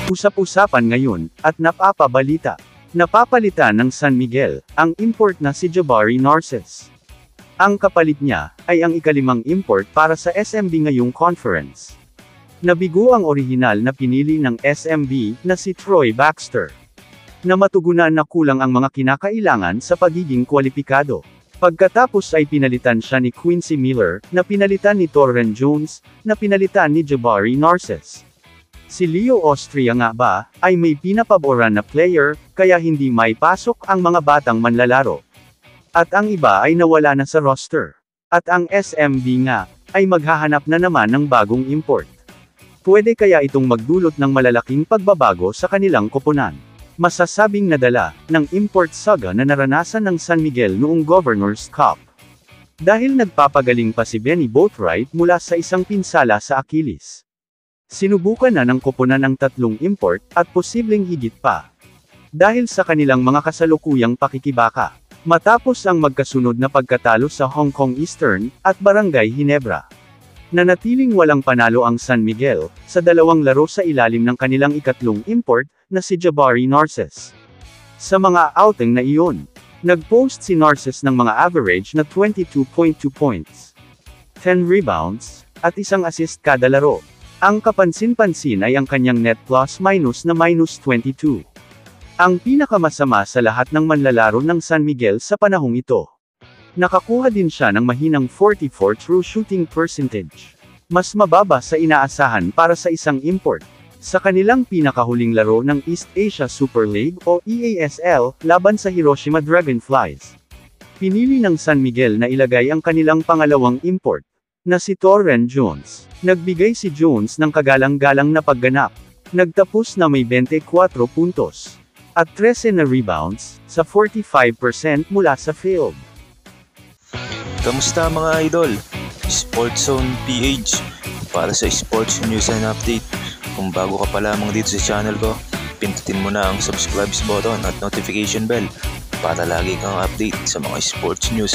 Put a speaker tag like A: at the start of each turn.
A: Usap-usapan ngayon, at napapabalita. Napapalitan ng San Miguel, ang import na si Jabari Narcisse. Ang kapalit niya, ay ang ikalimang import para sa SMB ngayong conference. Nabigo ang orihinal na pinili ng SMB, na si Troy Baxter. Na matugunan na kulang ang mga kinakailangan sa pagiging kwalipikado. Pagkatapos ay pinalitan siya ni Quincy Miller, na pinalitan ni Torren Jones, na pinalitan ni Jabari Narcisse. Si Leo Austria nga ba, ay may pinapaboran na player, kaya hindi may pasok ang mga batang manlalaro. At ang iba ay nawala na sa roster. At ang SMB nga, ay maghahanap na naman ng bagong import. Pwede kaya itong magdulot ng malalaking pagbabago sa kanilang koponan. Masasabing nadala, ng import saga na naranasan ng San Miguel noong Governor's Cup. Dahil nagpapagaling pa si Benny Boatwright mula sa isang pinsala sa Achilles. Sinubukan na ng koponan ang 3 import, at posibleng higit pa. Dahil sa kanilang mga kasalukuyang pakikibaka. Matapos ang magkasunod na pagkatalo sa Hong Kong Eastern, at Barangay Ginebra. Nanatiling walang panalo ang San Miguel, sa 2 laro sa ilalim ng kanilang ikatlong import, na si Jabari Narcisse. Sa mga outing na iyon, nag-post si Narcisse ng mga average na 22.2 points, 10 rebounds, at 1 assist kada laro. Ang kapansin-pansin ay ang kanyang net plus-minus na -22. Ang pinakamasama sa lahat ng manlalaro ng San Miguel sa panahong ito. Nakakuha din siya ng mahinang 44 true shooting percentage. Mas mababa sa inaasahan para sa isang import. Sa kanilang pinakahuling laro ng East Asia Super League o EASL, laban sa Hiroshima Dragonflies. Pinili ng San Miguel na ilagay ang kanilang pangalawang import, na si Torren Jones. Nagbigay si Jones ng kagalang-galang na pagganap. Nagtapos na may 24 puntos. At 13 na rebounds, sa 45% mula sa field.
B: Kamusta mga idol? Sports Zone PH, para sa sports news and update. Kung bago ka pa lamang dito sa channel ko, pindutin mo na ang subscribe button at notification bell, para lagi kang update sa mga sports news.